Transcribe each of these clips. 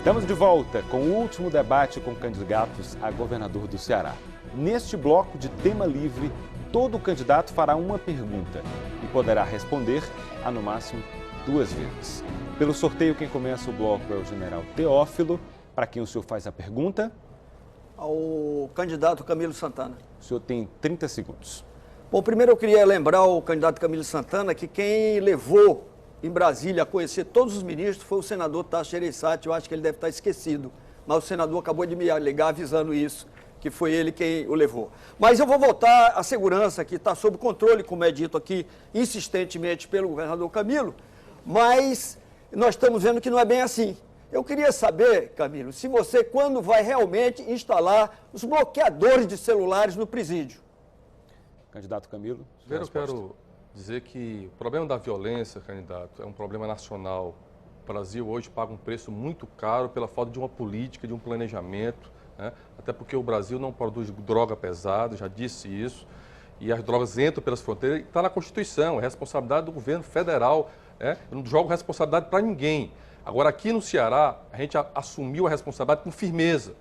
Estamos de volta com o último debate com candidatos a governador do Ceará. Neste bloco de tema livre, todo candidato fará uma pergunta e poderá responder a, no máximo, 2 vezes. Pelo sorteio, quem começa o bloco é o general Teófilo, para quem o senhor faz a pergunta. Ao candidato Camilo Santana. O senhor tem 30 segundos. Bom, primeiro eu queria lembrar ao candidato Camilo Santana que quem levou em Brasília a conhecer todos os ministros foi o senador Tasso Gereissati. Eu acho que ele deve estar esquecido, mas o senador acabou de me ligar avisando isso, que foi ele quem o levou. Mas eu vou voltar à segurança, que está sob controle, como é dito aqui insistentemente pelo governador Camilo, mas nós estamos vendo que não é bem assim. Eu queria saber, Camilo, se você, quando vai realmente instalar os bloqueadores de celulares no presídio? Candidato Camilo. Primeiro eu quero dizer que o problema da violência, candidato, é um problema nacional. O Brasil hoje paga um preço muito caro pela falta de uma política, de um planejamento, né? Até porque o Brasil não produz droga pesada, já disse isso, e as drogas entram pelas fronteiras e está na Constituição, é responsabilidade do governo federal, né? Eu não jogo responsabilidade para ninguém. Agora, aqui no Ceará, a gente assumiu a responsabilidade com firmeza.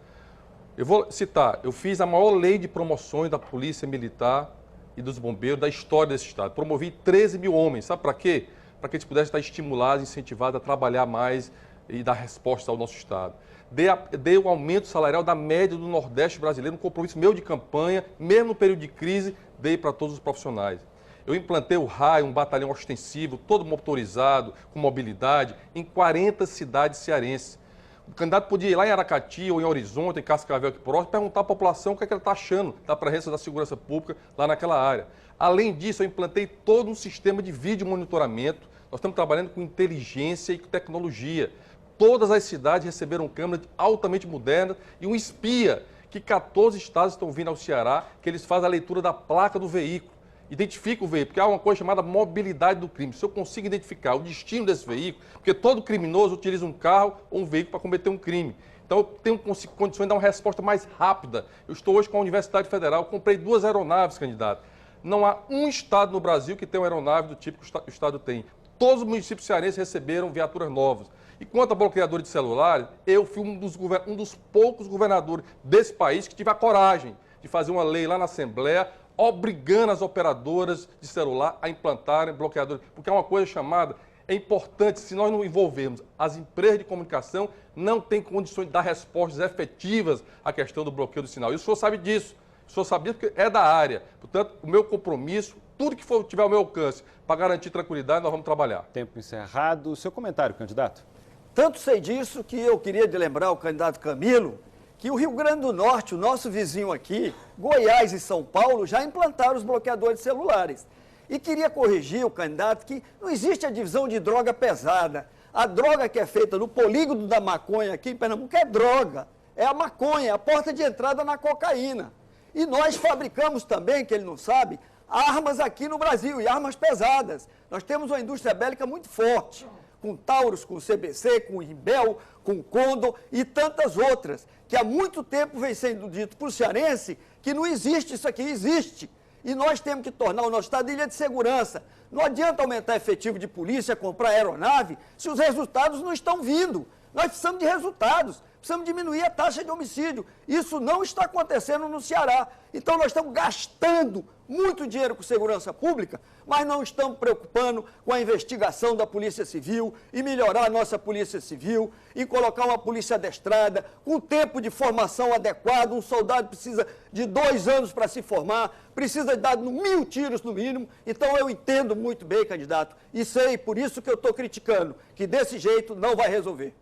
Eu vou citar, eu fiz a maior lei de promoções da Polícia Militar e dos Bombeiros da história desse estado. Promovi 13 mil homens, sabe para quê? Para que eles pudessem estar estimulados, incentivados a trabalhar mais e dar resposta ao nosso estado. Dei o aumento salarial da média do Nordeste brasileiro, um compromisso meu de campanha, mesmo no período de crise, dei para todos os profissionais. Eu implantei o RAI, um batalhão ostensivo, todo motorizado, com mobilidade, em 40 cidades cearenses. O candidato podia ir lá em Aracati ou em Horizonte, em Cascavel aqui próximo, perguntar à população o que é que ela está achando da presença da segurança pública lá naquela área. Além disso, eu implantei todo um sistema de vídeo monitoramento. Nós estamos trabalhando com inteligência e com tecnologia. Todas as cidades receberam câmeras altamente modernas e um espia, que 14 estados estão vindo ao Ceará, que eles fazem a leitura da placa do veículo. Identifica o veículo, porque há uma coisa chamada mobilidade do crime. Se eu consigo identificar o destino desse veículo, porque todo criminoso utiliza um carro ou um veículo para cometer um crime. Então, eu tenho condições de dar uma resposta mais rápida. Eu estou hoje com a Universidade Federal, comprei 2 aeronaves, candidato. Não há um estado no Brasil que tenha uma aeronave do tipo que o estado tem. Todos os municípios cearenses receberam viaturas novas. E quanto a bloqueadores de celulares, eu fui um dos poucos governadores desse país que tive a coragem de fazer uma lei lá na Assembleia, obrigando as operadoras de celular a implantarem bloqueadores, porque é uma coisa chamada, é importante, se nós não envolvermos as empresas de comunicação, não tem condições de dar respostas efetivas à questão do bloqueio do sinal. E o senhor sabe disso, o senhor sabe disso porque é da área. Portanto, o meu compromisso, tudo que tiver ao meu alcance para garantir tranquilidade, nós vamos trabalhar. Tempo encerrado. O seu comentário, candidato? Tanto sei disso que eu queria lembrar ao candidato Camilo que o Rio Grande do Norte, o nosso vizinho aqui, Goiás e São Paulo, já implantaram os bloqueadores de celulares. E queria corrigir o candidato que não existe a divisão de droga pesada. A droga que é feita no polígono da maconha aqui em Pernambuco é droga. É a maconha, é a porta de entrada na cocaína. E nós fabricamos também, que ele não sabe, armas aqui no Brasil, e armas pesadas. Nós temos uma indústria bélica muito forte, com Taurus, com CBC, com Imbel, com Condor e tantas outras, que há muito tempo vem sendo dito para o cearense que não existe isso aqui, existe. E nós temos que tornar o nosso estado ilha de segurança. Não adianta aumentar efetivo de polícia, comprar aeronave, se os resultados não estão vindo. Nós precisamos de resultados, precisamos diminuir a taxa de homicídio. Isso não está acontecendo no Ceará. Então nós estamos gastando muito dinheiro com segurança pública, mas não estamos preocupando com a investigação da Polícia Civil e melhorar a nossa Polícia Civil e colocar uma polícia adestrada, com tempo de formação adequado. Um soldado precisa de 2 anos para se formar, precisa de dar 1000 tiros no mínimo. Então eu entendo muito bem, candidato, e sei, por isso que eu estou criticando, que desse jeito não vai resolver.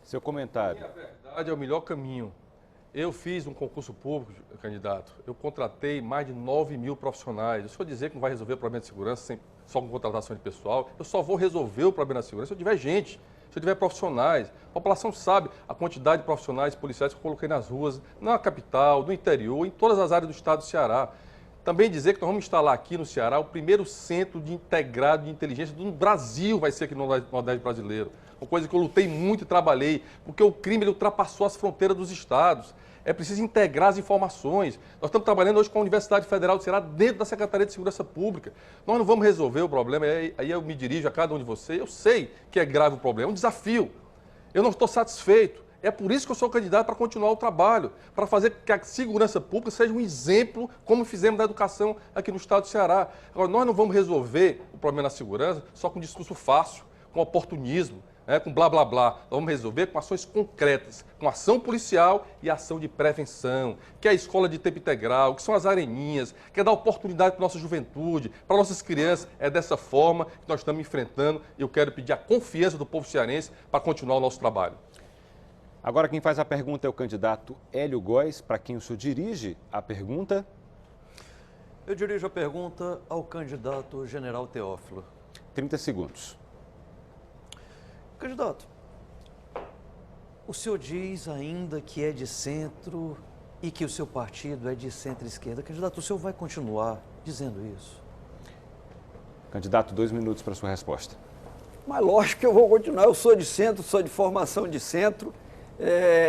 Seu comentário. A verdade é o melhor caminho. Eu fiz um concurso público, candidato. Eu contratei mais de 9 mil profissionais. Se eu dizer que não vai resolver o problema de segurança só com contratação de pessoal, eu só vou resolver o problema da segurança se eu tiver gente, se eu tiver profissionais. A população sabe a quantidade de profissionais policiais que eu coloquei nas ruas, na capital, no interior, em todas as áreas do estado do Ceará. Também dizer que nós vamos instalar aqui no Ceará o primeiro centro de integrado de inteligência do Brasil, vai ser aqui no Nordeste brasileiro. Uma coisa que eu lutei muito e trabalhei, porque o crime ele ultrapassou as fronteiras dos estados. É preciso integrar as informações. Nós estamos trabalhando hoje com a Universidade Federal do Ceará dentro da Secretaria de Segurança Pública. Nós não vamos resolver o problema, aí eu me dirijo a cada um de vocês. Eu sei que é grave o problema, é um desafio. Eu não estou satisfeito. É por isso que eu sou candidato para continuar o trabalho, para fazer que a segurança pública seja um exemplo, como fizemos da educação aqui no estado do Ceará. Agora, nós não vamos resolver o problema da segurança só com discurso fácil, com oportunismo, com blá, blá, blá. Nós vamos resolver com ações concretas, com ação policial e ação de prevenção, que é a escola de tempo integral, que são as areninhas, que é dar oportunidade para a nossa juventude, para nossas crianças. É dessa forma que nós estamos enfrentando e eu quero pedir a confiança do povo cearense para continuar o nosso trabalho. Agora quem faz a pergunta é o candidato Hélio Góes, para quem o senhor dirige a pergunta. Eu dirijo a pergunta ao candidato General Teófilo. 30 segundos. Candidato, o senhor diz ainda que é de centro e que o seu partido é de centro-esquerda. Candidato, o senhor vai continuar dizendo isso? Candidato, 2 minutos para a sua resposta. Mas lógico que eu vou continuar, eu sou de centro, sou de formação de centro,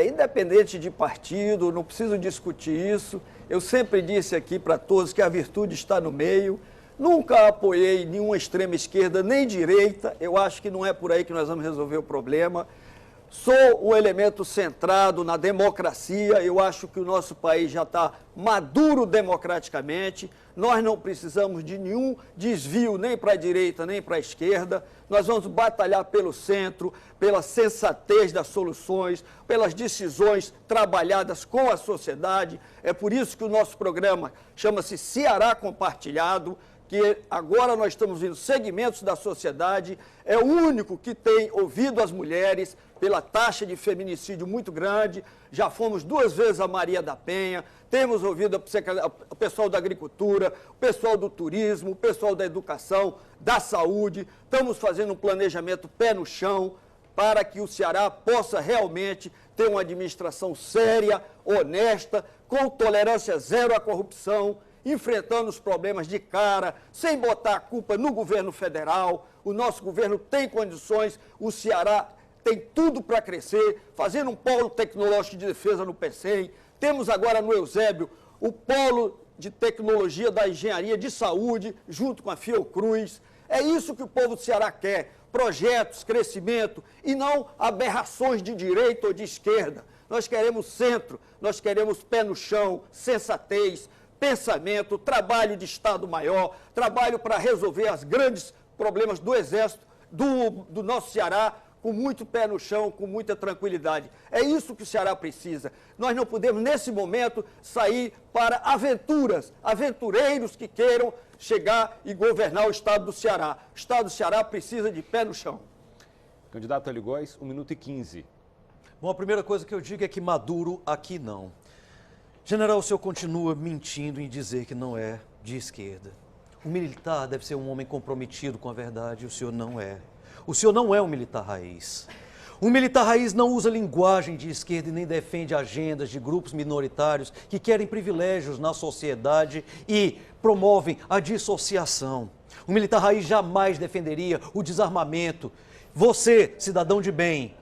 independente de partido, não preciso discutir isso. Eu sempre disse aqui para todos que a virtude está no meio. Nunca apoiei nenhuma extrema esquerda nem direita, eu acho que não é por aí que nós vamos resolver o problema. Sou um elemento centrado na democracia, eu acho que o nosso país já está maduro democraticamente, nós não precisamos de nenhum desvio nem para a direita nem para a esquerda, nós vamos batalhar pelo centro, pela sensatez das soluções, pelas decisões trabalhadas com a sociedade. É por isso que o nosso programa chama-se Ceará Compartilhado, que agora nós estamos vendo segmentos da sociedade, é o único que tem ouvido as mulheres pela taxa de feminicídio muito grande, já fomos 2 vezes a Maria da Penha, temos ouvido o pessoal da agricultura, o pessoal do turismo, o pessoal da educação, da saúde, estamos fazendo um planejamento pé no chão para que o Ceará possa realmente ter uma administração séria, honesta, com tolerância zero à corrupção, enfrentando os problemas de cara, sem botar a culpa no governo federal. O nosso governo tem condições, o Ceará tem tudo para crescer, fazendo um polo tecnológico de defesa no PECEM. Temos agora no Eusébio o polo de tecnologia da engenharia de saúde, junto com a Fiocruz. É isso que o povo do Ceará quer, projetos, crescimento, e não aberrações de direita ou de esquerda. Nós queremos centro, nós queremos pé no chão, sensatez, pensamento, trabalho de Estado maior, trabalho para resolver os grandes problemas do Exército, do nosso Ceará, com muito pé no chão, com muita tranquilidade. É isso que o Ceará precisa. Nós não podemos, nesse momento, sair para aventuras, aventureiros que queiram chegar e governar o Estado do Ceará. O Estado do Ceará precisa de pé no chão. Candidato Hélio Góes, 1 minuto e 15. Bom, a primeira coisa que eu digo é que Maduro aqui não. General, o senhor continua mentindo em dizer que não é de esquerda. O militar deve ser um homem comprometido com a verdade, e o senhor não é. O senhor não é um militar raiz. Um militar raiz não usa linguagem de esquerda e nem defende agendas de grupos minoritários que querem privilégios na sociedade e promovem a dissociação. O militar raiz jamais defenderia o desarmamento. Você, cidadão de bem,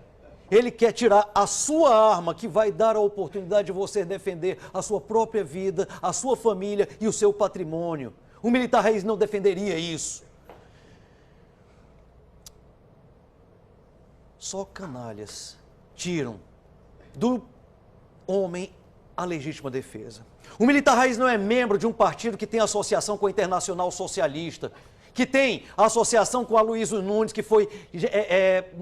ele quer tirar a sua arma que vai dar a oportunidade de você defender a sua própria vida, a sua família e o seu patrimônio. O militar raiz não defenderia isso. Só canalhas tiram do homem a legítima defesa. O militar raiz não é membro de um partido que tem associação com a Internacional Socialista, que tem associação com Aloysio Nunes, que foi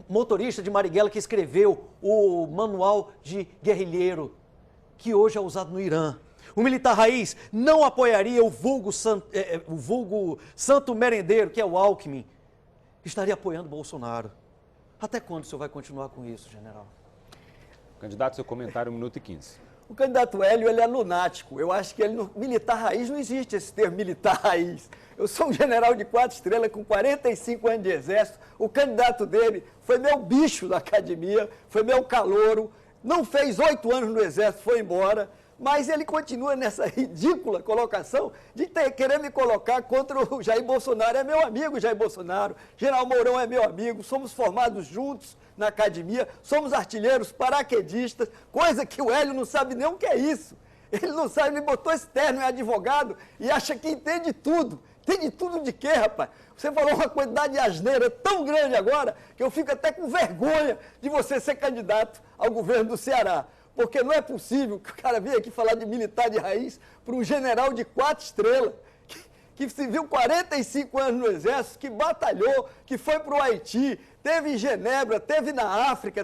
motorista de Marighella, que escreveu o manual de guerrilheiro, que hoje é usado no Irã. O militar raiz não apoiaria o vulgo santo merendeiro, que é o Alckmin, estaria apoiando Bolsonaro. Até quando o senhor vai continuar com isso, general? Candidato, seu comentário, 1 minuto e 15. O candidato Hélio, ele é lunático. Eu acho que ele militar raiz, não existe esse termo militar raiz. Eu sou um general de 4 estrelas com 45 anos de exército. O candidato dele foi meu bicho da academia, foi meu calouro, não fez 8 anos no exército, foi embora. Mas ele continua nessa ridícula colocação de querer me colocar contra o Jair Bolsonaro. É meu amigo Jair Bolsonaro, General Mourão é meu amigo, somos formados juntos na academia, somos artilheiros, paraquedistas, coisa que o Hélio não sabe nem o que é isso. Ele não sabe, ele botou esse terno, é advogado, e acha que entende tudo, Tem de tudo de quê, rapaz? Você falou uma quantidade de asneira tão grande agora que eu fico até com vergonha de você ser candidato ao governo do Ceará. Porque não é possível que o cara venha aqui falar de militar de raiz para um general de 4 estrelas, que serviu 45 anos no Exército, que batalhou, que foi para o Haiti, teve em Genebra, teve na África,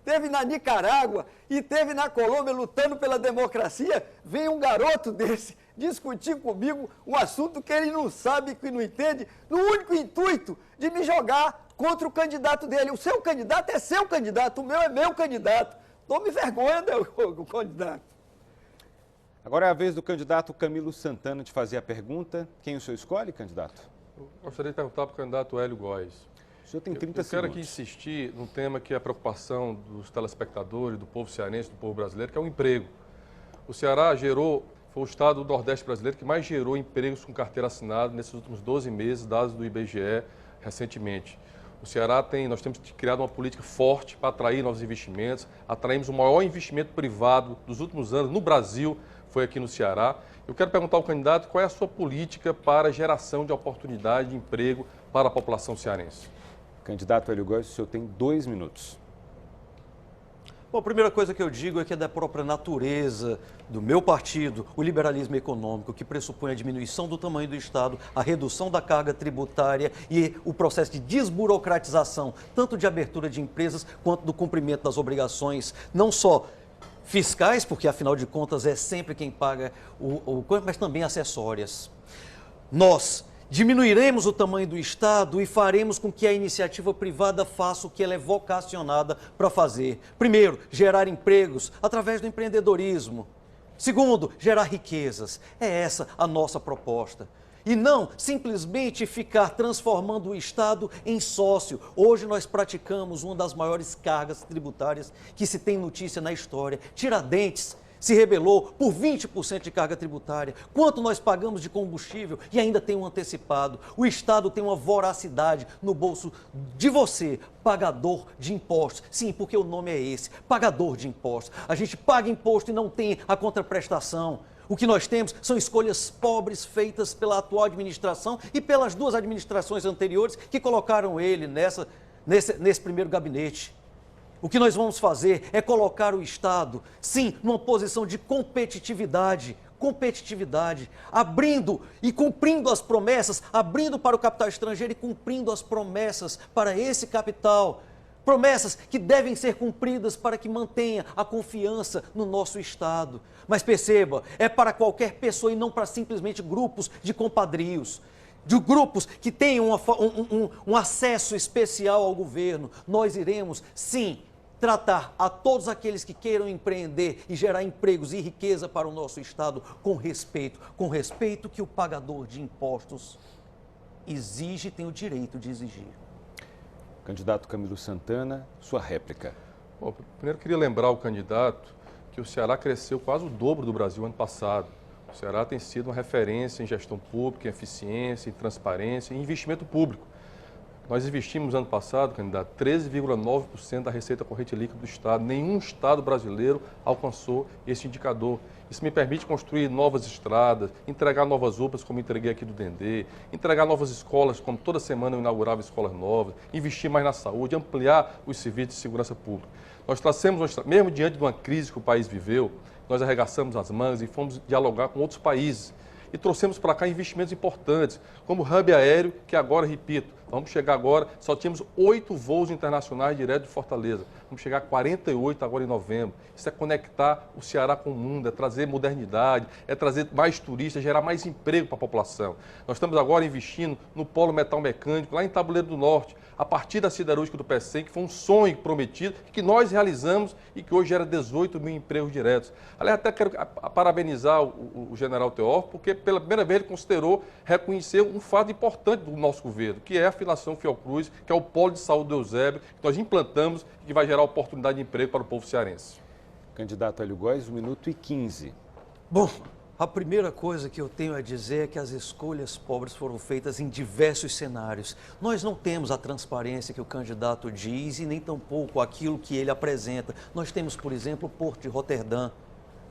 teve na Nicarágua e teve na Colômbia lutando pela democracia. Vem um garoto desse discutir comigo um assunto que ele não sabe, que não entende, no único intuito de me jogar contra o candidato dele. O seu candidato é seu candidato, o meu é meu candidato. Tome vergonha, o candidato. Agora é a vez do candidato Camilo Santana de fazer a pergunta. Quem o senhor escolhe, candidato? Eu gostaria de perguntar para o candidato Hélio Góes. O senhor tem 30 eu segundos. quero aqui insistir num tema que é a preocupação dos telespectadores, do povo cearense, do povo brasileiro, que é o emprego. O Ceará foi o estado do Nordeste brasileiro que mais gerou empregos com carteira assinada nesses últimos 12 meses, dados do IBGE recentemente. O Ceará nós temos criado uma política forte para atrair novos investimentos. Atraímos o maior investimento privado dos últimos anos no Brasil, foi aqui no Ceará. Eu quero perguntar ao candidato qual é a sua política para a geração de oportunidade de emprego para a população cearense. Candidato Hélio Góes, o senhor tem 2 minutos. Bom, a primeira coisa que eu digo é que é da própria natureza do meu partido, o liberalismo econômico, que pressupõe a diminuição do tamanho do Estado, a redução da carga tributária e o processo de desburocratização, tanto de abertura de empresas quanto do cumprimento das não só fiscais, porque afinal de contas é sempre quem paga mas também acessórias. Nós diminuiremos o tamanho do Estado e faremos com que a iniciativa privada faça o que ela é vocacionada para fazer. Primeiro, gerar empregos através do empreendedorismo. Segundo, gerar riquezas. É essa a nossa proposta. E não simplesmente ficar transformando o Estado em sócio. Hoje nós praticamos uma das maiores cargas tributárias que se tem notícia na história. Tiradentes se rebelou por 20% de carga tributária. Quanto nós pagamos de combustível e ainda tem um antecipado. O Estado tem uma voracidade no bolso de você, pagador de impostos. Sim, porque o nome é esse, pagador de impostos. A gente paga imposto e não tem a contraprestação. O que nós temos são escolhas pobres feitas pela atual administração e pelas 2 administrações anteriores que colocaram ele nesse primeiro gabinete. O que nós vamos fazer é colocar o Estado, sim, numa posição de competitividade, abrindo e cumprindo as promessas, abrindo para o capital estrangeiro e cumprindo as promessas para esse capital. Promessas que devem ser cumpridas para que mantenha a confiança no nosso Estado. Mas perceba, é para qualquer pessoa e não para simplesmente grupos de compadrios. De grupos que tenham um acesso especial ao governo. Nós iremos, sim, tratar a todos aqueles que queiram empreender e gerar empregos e riqueza para o nosso Estado com respeito que o pagador de impostos exige e tem o direito de exigir. Candidato Camilo Santana, sua réplica. Bom, primeiro queria lembrar ao candidato que o Ceará cresceu quase o dobro do Brasil ano passado. O Ceará tem sido uma referência em gestão pública, em eficiência, em transparência e em investimento público. Nós investimos ano passado, candidato, 13,9% da receita corrente líquida do Estado. Nenhum Estado brasileiro alcançou esse indicador. Isso me permite construir novas estradas, entregar novas UPAs, como entreguei aqui do Dendê, entregar novas escolas, como toda semana eu inaugurava escolas novas, investir mais na saúde, ampliar os serviços de segurança pública. Nós trouxemos, mesmo diante de uma crise que o país viveu, nós arregaçamos as mangas e fomos dialogar com outros países. E trouxemos para cá investimentos importantes, como o hub aéreo, que agora, repito, vamos chegar agora, só tínhamos 8 voos internacionais direto de Fortaleza. Vamos chegar a 48 agora em novembro. Isso é conectar o Ceará com o mundo, é trazer modernidade, é trazer mais turistas, gerar mais emprego para a população. Nós estamos agora investindo no polo metal mecânico, lá em Tabuleiro do Norte, a partir da siderúrgica do PECEM, que foi um sonho prometido, que nós realizamos e que hoje gera 18 mil empregos diretos. Aliás, até quero parabenizar o general Teófilo, porque pela primeira vez ele considerou reconhecer um fato importante do nosso governo, que é a Fundação Fiocruz, que é o polo de saúde do Eusébio, que nós implantamos e que vai gerar oportunidade de emprego para o povo cearense. Candidato Hélio Góes, 1 minuto e 15. Bom, a primeira coisa que eu tenho a dizer é que as escolhas pobres foram feitas em diversos cenários. Nós não temos a transparência que o candidato diz e nem tampouco aquilo que ele apresenta. Nós temos, por exemplo, o Porto de Roterdã.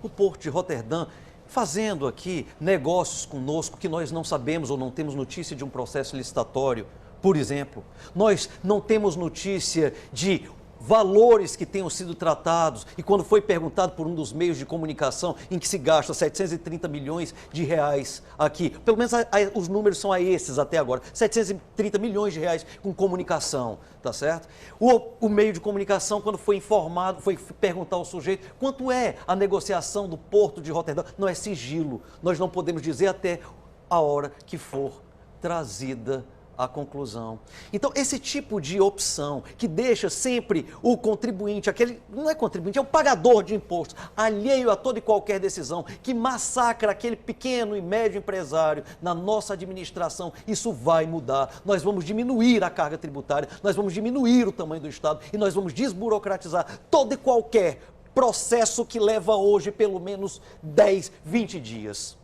O Porto de Roterdã fazendo aqui negócios conosco que nós não sabemos ou não temos notícia de um processo licitatório. Por exemplo, nós não temos notícia de valores que tenham sido tratados e quando foi perguntado por um dos meios de comunicação em que se gasta 730 milhões de reais aqui, pelo menos os números são esses até agora, 730 milhões de reais com comunicação, tá certo? O meio de comunicação, quando foi informado, foi perguntar ao sujeito quanto é a negociação do Porto de Roterdão, não é sigilo, nós não podemos dizer até a hora que for trazida a conclusão. Então, esse tipo de opção que deixa sempre o contribuinte, aquele, não é contribuinte, é o pagador de impostos, alheio a toda e qualquer decisão, que massacra aquele pequeno e médio empresário na nossa administração, isso vai mudar. Nós vamos diminuir a carga tributária, nós vamos diminuir o tamanho do Estado e nós vamos desburocratizar todo e qualquer processo que leva hoje pelo menos 10, 20 dias.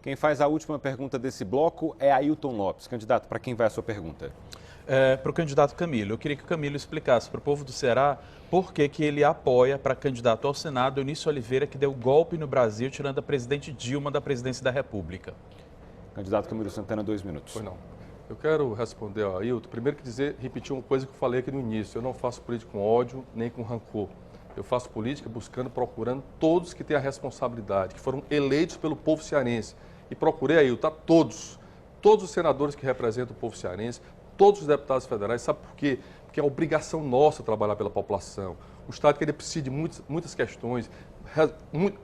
Quem faz a última pergunta desse bloco é Ailton Lopes. Candidato, para quem vai a sua pergunta? Para o candidato Camilo. Eu queria que o Camilo explicasse para o povo do Ceará por que ele apoia para candidato ao Senado Eunício Oliveira, que deu golpe no Brasil, tirando a presidente Dilma da presidência da República. Candidato Camilo Santana, 2 minutos. Pois não. Eu quero responder a Ailton. Primeiro que repetir uma coisa que eu falei aqui no início. Eu não faço política com ódio nem com rancor. Eu faço política procurando todos que têm a responsabilidade, que foram eleitos pelo povo cearense. E procurei, Ailton, a todos os senadores que representam o povo cearense, todos os deputados federais. Sabe por quê? Porque é obrigação nossa trabalhar pela população. O Estado que ele precisa de muitas questões,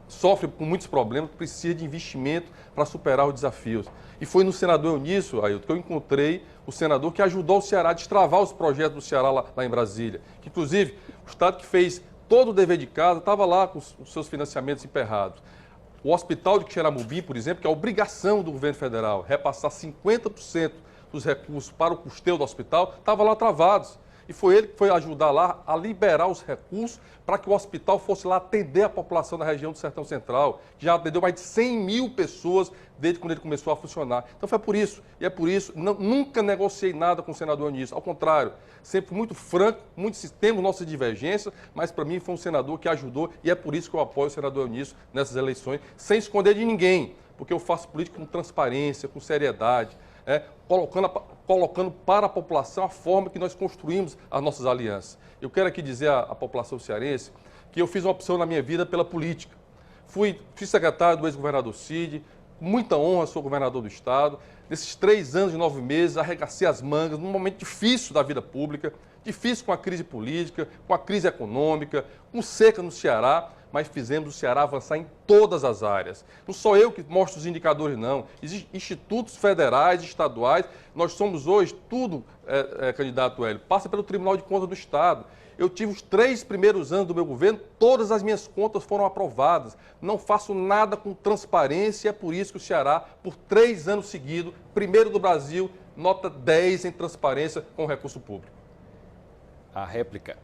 sofre com muitos problemas, precisa de investimento para superar os desafios. E foi no senador Eunício, Ailton, que eu encontrei o senador que ajudou o Ceará a destravar os projetos do Ceará lá em Brasília. Que, inclusive, o Estado que fez todo o dever de casa estava lá com os seus financiamentos emperrados. O hospital de Xeramobim, por exemplo, que é a obrigação do governo federal, repassar 50% dos recursos para o custeio do hospital, estava lá travados. E foi ele que foi ajudar lá a liberar os recursos para que o hospital fosse lá atender a população da região do Sertão Central, que já atendeu mais de 100 mil pessoas desde quando ele começou a funcionar. Então foi por isso, e é por isso, nunca negociei nada com o senador Eunício, ao contrário, sempre muito franco, temos nossas divergências, mas para mim foi um senador que ajudou e é por isso que eu apoio o senador Eunício nessas eleições, sem esconder de ninguém, porque eu faço política com transparência, com seriedade, colocando para a população a forma que nós construímos as nossas alianças. Eu quero aqui dizer à população cearense que eu fiz uma opção na minha vida pela política. Fui secretário do ex-governador Cid, com muita honra sou governador do Estado. Nesses 3 anos e 9 meses, arregacei as mangas num momento difícil da vida pública, difícil com a crise política, com a crise econômica, com seca no Ceará, mas fizemos o Ceará avançar em todas as áreas. Não sou eu que mostro os indicadores, não. Existem institutos federais, estaduais. Nós somos hoje, tudo, candidato Hélio, passa pelo Tribunal de Contas do Estado. Eu tive os 3 primeiros anos do meu governo, todas as minhas contas foram aprovadas. Não faço nada com transparência, é por isso que o Ceará, por 3 anos seguidos, primeiro do Brasil, nota 10 em transparência com o recurso público. A réplica.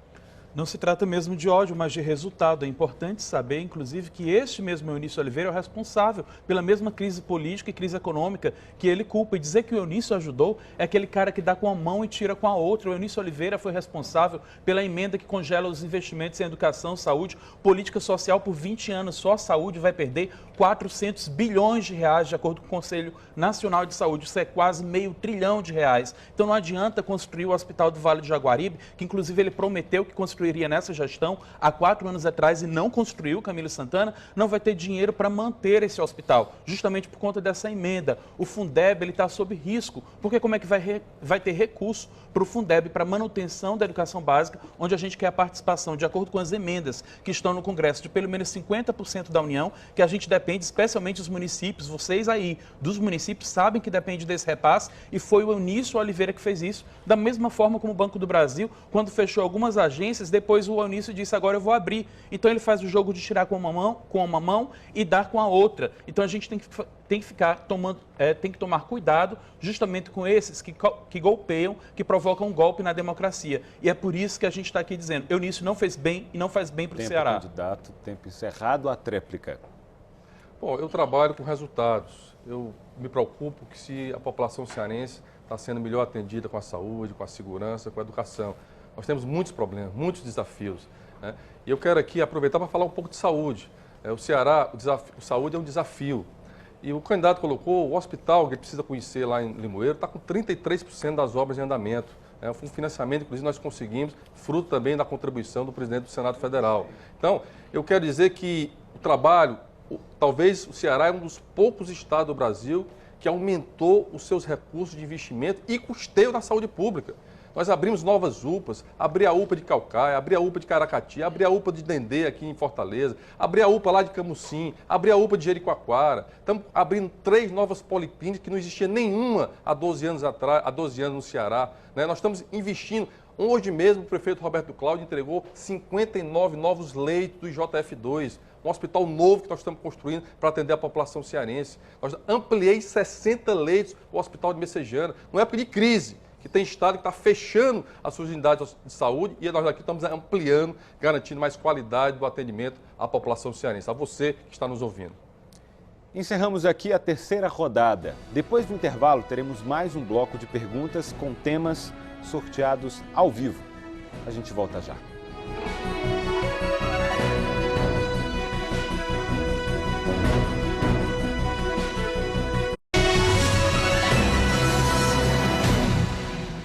Não se trata mesmo de ódio, mas de resultado. É importante saber, inclusive, que este mesmo Eunício Oliveira é o responsável pela mesma crise política e crise econômica que ele culpa. E dizer que o Eunício ajudou é aquele cara que dá com a mão e tira com a outra. O Eunício Oliveira foi responsável pela emenda que congela os investimentos em educação, saúde, política social por 20 anos. Só a saúde vai perder 400 bilhões de reais, de acordo com o Conselho Nacional de Saúde. Isso é quase R$500 bilhão. Então não adianta construir o Hospital do Vale do Jaguaribe, que inclusive ele prometeu que construiria nessa gestão há 4 anos atrás e não construiu, Camilo Santana, não vai ter dinheiro para manter esse hospital, justamente por conta dessa emenda. O Fundeb está sob risco, porque como é que vai ter recurso para o Fundeb, para manutenção da educação básica, onde a gente quer a participação, de acordo com as emendas que estão no Congresso, de pelo menos 50% da União, que a gente depende, especialmente os municípios, vocês aí dos municípios sabem que depende desse repasse, e foi o Eunício Oliveira que fez isso, da mesma forma como o Banco do Brasil, quando fechou algumas agências, depois o Eunício disse, agora eu vou abrir. Então ele faz o jogo de tirar com uma mão e dar com a outra. Então a gente tem que tomar cuidado justamente com esses que golpeiam, que provocam um golpe na democracia. E é por isso que a gente está aqui dizendo, Eunício não fez bem e não faz bem para o Ceará. Candidato, tempo encerrado, a tréplica. Bom, eu trabalho com resultados. Eu me preocupo que se a população cearense está sendo melhor atendida com a saúde, com a segurança, com a educação. Nós temos muitos problemas, muitos desafios, né? E eu quero aqui aproveitar para falar um pouco de saúde. O Ceará, a saúde é um desafio. E o candidato colocou o hospital, que ele precisa conhecer lá em Limoeiro, está com 33% das obras em andamento. Foi um financiamento, inclusive, nós conseguimos, fruto também da contribuição do presidente do Senado Federal. Então, eu quero dizer que o trabalho, talvez o Ceará é um dos poucos estados do Brasil que aumentou os seus recursos de investimento e custeio da saúde pública. Nós abrimos novas UPAs, abri a UPA de Caucaia, abri a UPA de Caracati, abri a UPA de Dendê aqui em Fortaleza, abri a UPA lá de Camusim, abri a UPA de Jericoacoara. Estamos abrindo 3 novas policlínicas que não existia nenhuma há 12 anos atrás, há 12 anos no Ceará. Nós estamos investindo. Hoje mesmo o prefeito Roberto Cláudio entregou 59 novos leitos do IJF2, um hospital novo que nós estamos construindo para atender a população cearense. Nós ampliei 60 leitos o hospital de Messejana, numa época de crise, que tem estado que está fechando as suas unidades de saúde e nós aqui estamos ampliando, garantindo mais qualidade do atendimento à população cearense, a você que está nos ouvindo. Encerramos aqui a terceira rodada. Depois do intervalo, teremos mais um bloco de perguntas com temas sorteados ao vivo. A gente volta já.